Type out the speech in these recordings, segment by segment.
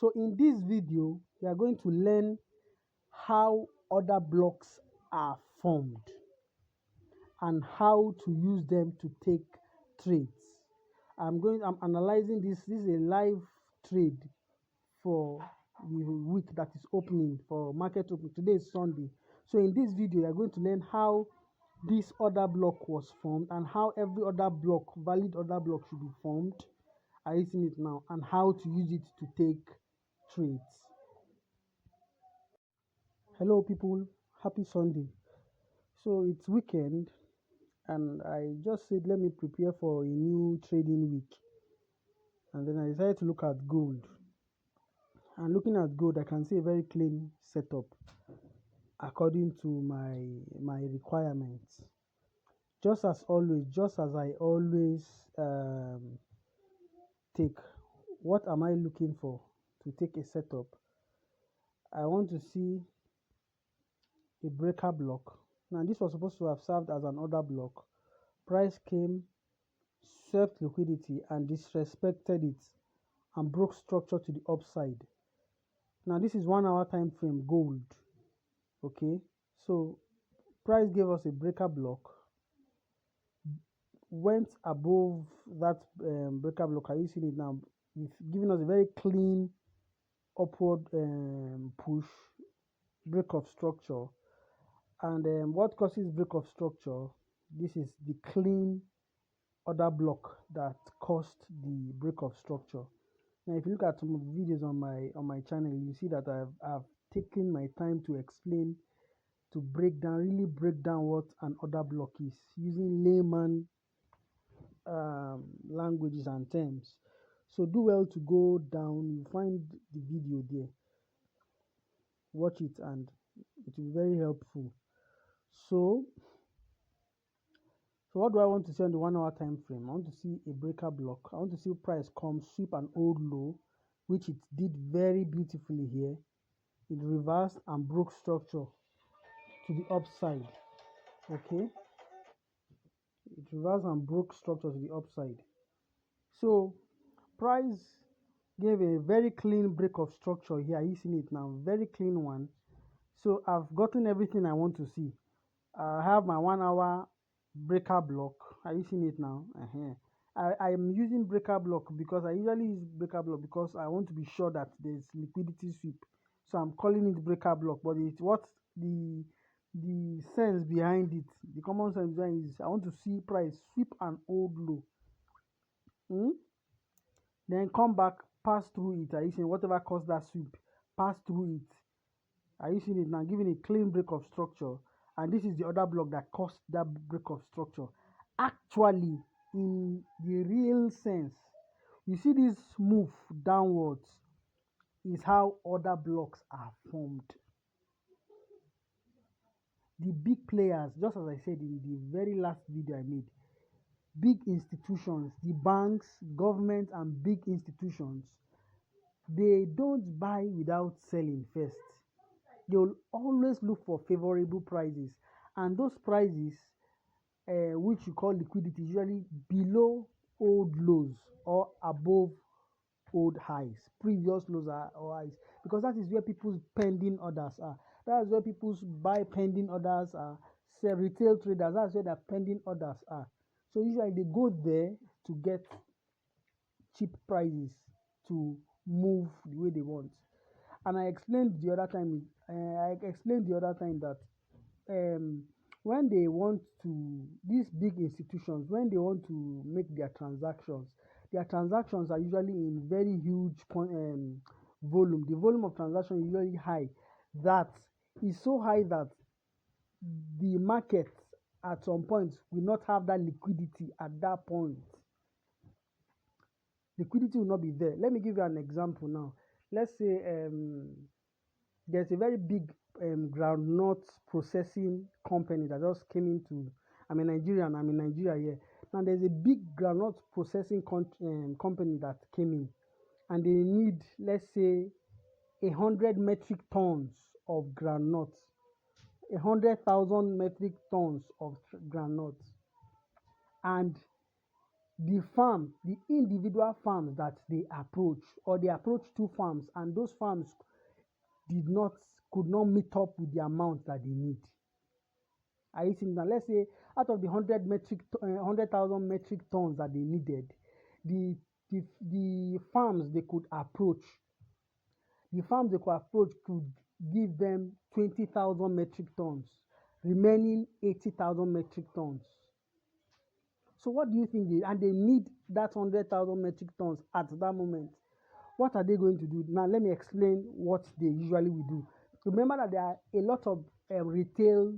So in this video, we are going to learn how order blocks are formed and how to use them to take trades. I'm analyzing this. This is a live trade for the week that is opening for market open. Today is Sunday. So in this video, we are going to learn how this order block was formed and how every order block, valid order block, should be formed. Are you seeing it now? And how to use it to take trades. Hello people, happy Sunday. So it's weekend and I just said let me prepare for a new trading week. And then I decided to look at gold. And looking at gold, I can see a very clean setup according to my requirements. Just as I always take, what am I looking for to take a setup? I want to see a breaker block. Now this was supposed to have served as an order block. Price came, swept liquidity and disrespected it and broke structure to the upside. Now this is 1 hour time frame gold. Okay, so price gave us a breaker block, went above that breaker block. Are you seeing it now? It's giving us a very clean upward push, break of structure. And what causes break of structure? This is the clean order block that caused the break of structure. Now if you look at some of the videos on my channel, you see that I've taken my time to explain, to really break down what an order block is using layman languages and terms. So do well to go down, you find the video there, watch it and it will be very helpful. So what do I want to see on the 1 hour time frame? I want to see a breaker block. I want to see price come, sweep an old low, which it did very beautifully here. It reversed and broke structure to the upside. Okay, it reversed and broke structure to the upside. So price gave a very clean break of structure here. Are you seeing it now? Very clean one. So I've gotten everything I want to see. I have my 1 hour breaker block. Are you seeing it now? I am using breaker block because I usually use breaker block because I want to be sure that there's liquidity sweep. So I'm calling it breaker block, but it's what the sense behind it, the common sense behind it is I want to see price sweep an old low. Then come back, pass through it. Are you seeing whatever caused that sweep? Pass through it. Are you seeing it now? Giving a clean break of structure. And this is the other block that caused that break of structure. Actually, in the real sense, you see this move downwards is how other blocks are formed. The big players, just as I said in the very last video I made, big institutions, the banks, government and big institutions, they don't buy without selling first. They will always look for favorable prices, and those prices which you call liquidity, usually below old lows or above old highs, previous lows or highs, because that is where people's pending orders are. That's where people's buy pending orders are. Say retail traders, that's where their pending orders are. So usually they go there to get cheap prices to move the way they want. And I explained the other time that when they want to, these big institutions, when they want to make their transactions are usually in very huge volume. The volume of transaction is usually high. That is so high that the market at some point will not have that liquidity at that point. Liquidity will not be there. Let me give you an example now. Let's say there's a very big groundnut processing company that just came into, I'm in Nigeria here. Now there's a big groundnut processing company that came in, and they need, let's say, 100 metric tons of groundnuts, 100,000 metric tons of groundnuts, and the individual farms that they approach, or they approach two farms, and those farms could not meet up with the amount that they need. Are you seeing now? Let's say out of the 100,000 metric tons that they needed, the farms they could approach, could give them 20,000 metric tons, remaining 80,000 metric tons. So what do you think they need that 100,000 metric tons at that moment? What are they going to do? Now let me explain what they usually will do. Remember that there are a lot of retail,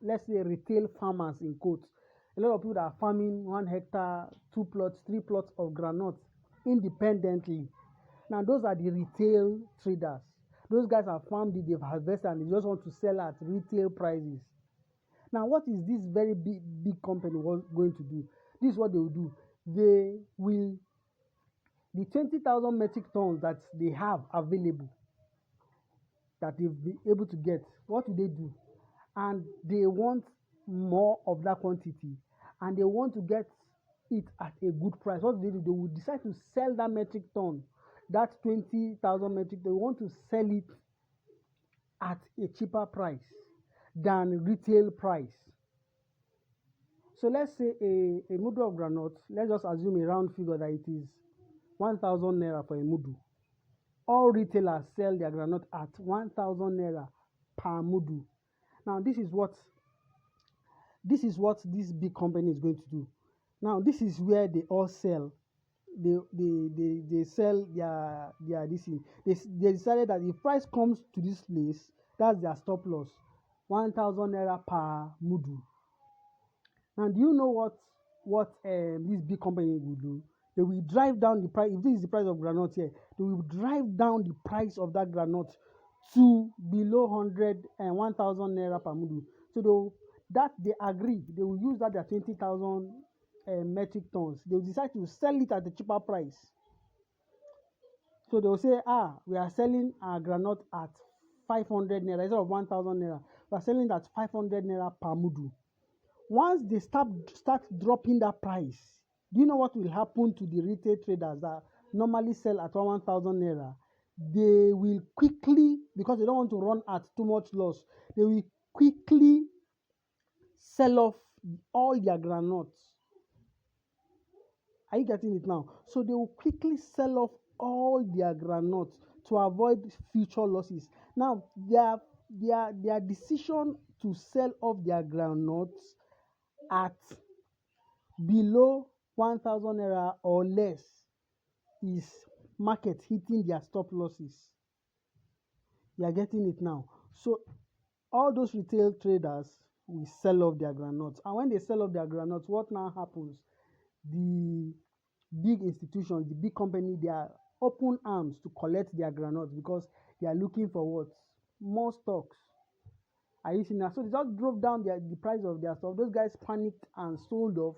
let's say retail farmers in quotes, a lot of people that are farming 1 hectare, 2 plots, 3 plots of groundnut independently. Now those are the retail traders. Those guys have farmed it, they've harvested, and they just want to sell at retail prices. Now what is this very big company going to do? This is what they will do. They will, the 20,000 metric tons that they have available, that they've been able to get, what do they do? And they want more of that quantity, and they want to get it at a good price. What do? They will decide to sell that metric ton, that 20,000 metric, they want to sell it at a cheaper price than retail price. So let's say a mudu of groundnut, let's just assume a round figure that it is 1,000 naira for a mudu. All retailers sell their groundnut at 1,000 naira per mudu. Now this is what this big company is going to do. Now this is where they all sell. They sell their this thing. They decided that if price comes to this place, that's their stop loss, 1,000 naira per mudu. Now do you know what this big company will do? They will drive down the price. If this is the price of groundnut here, they will drive down the price of that groundnut to below 1,000 naira per mudu. So they agree, they will use that their 20,000 metric tons. They will decide to sell it at a cheaper price. So they will say, we are selling our groundnut at 500 naira instead of 1,000 naira. We are selling it at 500 naira per mudu. Once they start dropping that price, do you know what will happen to the retail traders that normally sell at 1,000 naira? They will quickly, because they don't want to run at too much loss, they will quickly sell off all their groundnuts. Are you getting it now? So they will quickly sell off all their groundnuts to avoid future losses. Now their decision to sell off their groundnuts at below 1,000 naira or less is market hitting their stop losses. You are getting it now. So all those retail traders will sell off their groundnuts, and when they sell off their groundnuts, what now happens? The big institutions, the big company, they are open arms to collect their groundnuts because they are looking for what? More stocks. Are you seeing that? So they just drove down the price of their stuff. Those guys panicked and sold off.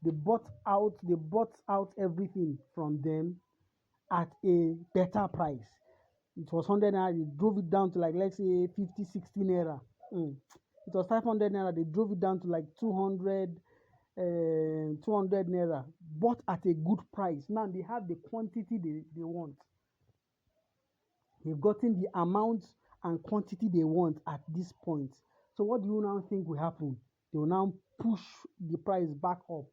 They bought out everything from them at a better price. It was 100 naira, they drove it down to like, let's say 50, 60 naira. It was 500 naira, they drove it down to like 200 naira, bought at a good price. Now they have the quantity they want. They've gotten the amount and quantity they want at this point. So what do you now think will happen? They will now push the price back up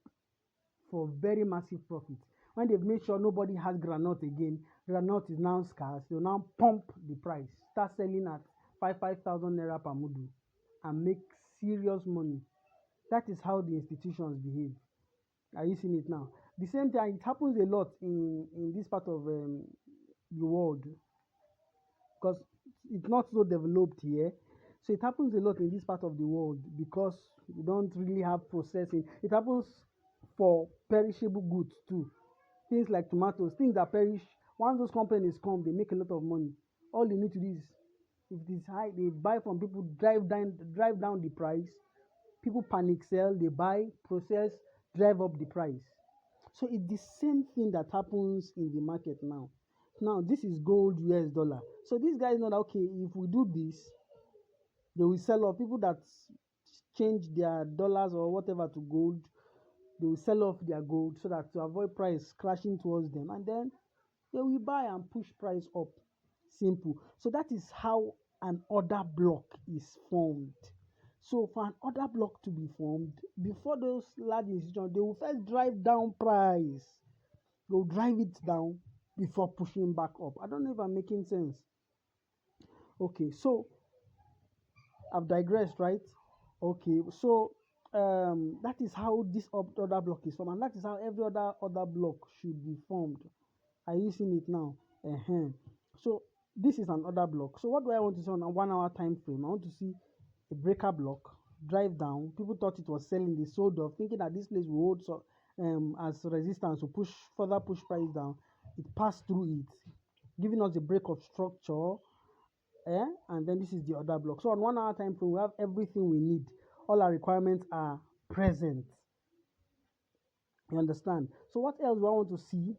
for very massive profit. When they've made sure nobody has groundnut again, groundnut is now scarce, they'll now pump the price, start selling at 5,000 naira per mudu and make serious money. That is how the institutions behave. Are you seeing it now? The same thing, it happens a lot in this part of the world, because it's not so developed here. So it happens a lot in this part of the world because we don't really have processing. It happens for perishable goods too. Things like tomatoes, things that perish. Once those companies come, they make a lot of money. All they need to do is, if it is high, they buy from people, drive down the price. People panic sell, they buy, process, drive up the price. So it's the same thing that happens in the market now. Now this is gold, US dollar. So these guys know that, okay, if we do this, they will sell off. People that change their dollars or whatever to gold, they will sell off their gold so that to avoid price crashing towards them, and then they will buy and push price up. Simple. So that is how an order block is formed. So for an order block to be formed, before those large institutions, they will first drive down price. They will drive it down before pushing back up. I don't know if I'm making sense. Okay, so I've digressed, right? Okay, so that is how this order block is formed, and that is how every other order block should be formed. Are you seeing it now? So this is an order block. So what do I want to see on a 1 hour time frame? I want to see a breaker block drive down. People thought it was selling, they sold off, thinking that this place will hold so as resistance to push price down. It passed through it, giving us a break of structure. And then this is the order block. So on 1 hour time frame, we have everything we need. All our requirements are present. You understand? So what else do I want to see?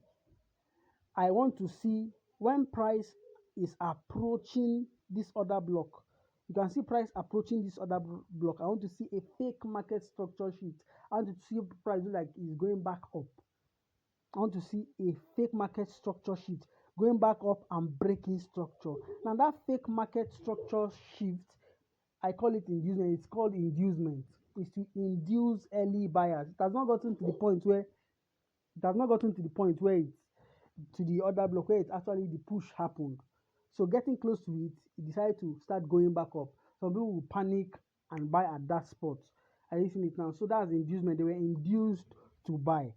I want to see when price is approaching this order block. You can see price approaching this order block. I want to see a fake market structure shift. I want to see price like it's going back up. I want to see a fake market structure shift going back up and breaking structure. Now that fake market structure shift, I call it inducement. It's called inducement. It's to induce early buyers. It has not gotten to the point where it's to the other block where it actually the push happened. So getting close to it, it decided to start going back up. Some people will panic and buy at that spot. Are you seeing it now? So that's inducement. They were induced to buy.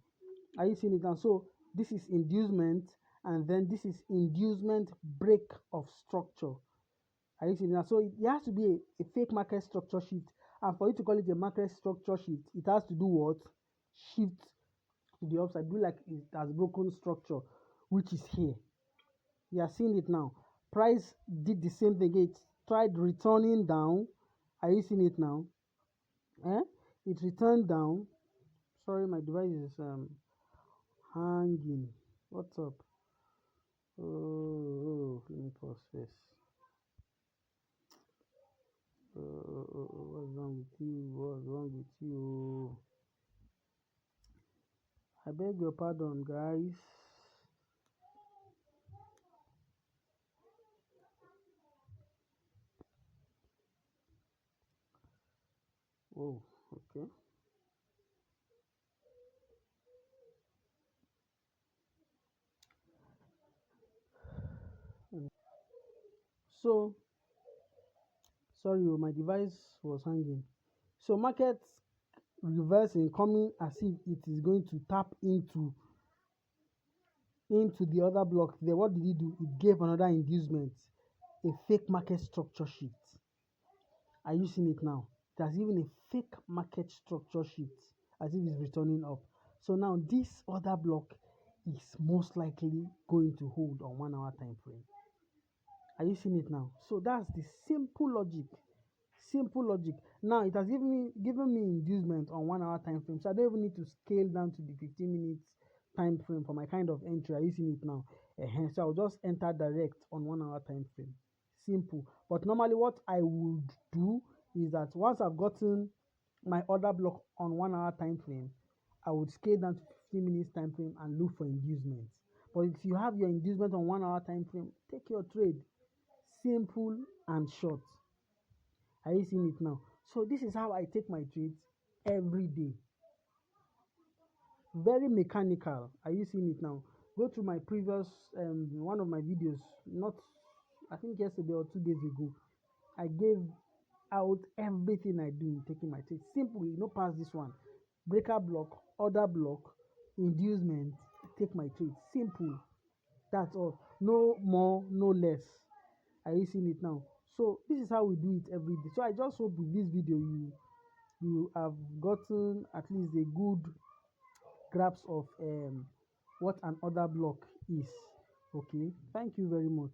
Are you seeing it now? So this is inducement, and then this is inducement break of structure. Are you seeing it now? So it has to be a fake market structure shift, and for you to call it a market structure shift, it has to do what? Shift to the upside, do like it has broken structure, which is here. You are seeing it now. Price did the same thing. It tried returning down. Are you seeing it now? It returned down. Sorry, my device is hanging. What's up? Oh, let me pause this. What's wrong with you? What's wrong with you? I beg your pardon, guys. Oh, okay. So, sorry, my device was hanging. So, markets reversing, coming as if it is going to tap into the other block. Then what did it do? It gave another inducement, a fake market structure shift. Are you seeing it now? It has given a fake market structure shift as if it's returning up. So now this other block is most likely going to hold on 1 hour time frame. Are you seeing it now? So that's the simple logic. Now it has given me inducement on 1 hour time frame, so I don't even need to scale down to the 15 minutes time frame for my kind of entry. Are you seeing it now? So I'll just enter direct on 1 hour time frame. Simple. But normally what I would do is that once I've gotten my order block on 1 hour time frame, I would scale down to 15 minutes time frame and look for inducements. But if you have your inducement on 1 hour time frame, take your trade. Simple and short. Are you seeing it now? So this is how I take my trades every day. Very mechanical. Are you seeing it now? Go through my previous one of my videos, not I think yesterday or 2 days ago. I gave out everything I do in taking my trades. Simple, pass this one. Breaker block, order block, inducement, take my trades. Simple. That's all. No more, no less. Are you seeing it now? So this is how we do it every day. So I just hope with this video you have gotten at least a good grasp of what an order block is. Okay, thank you very much.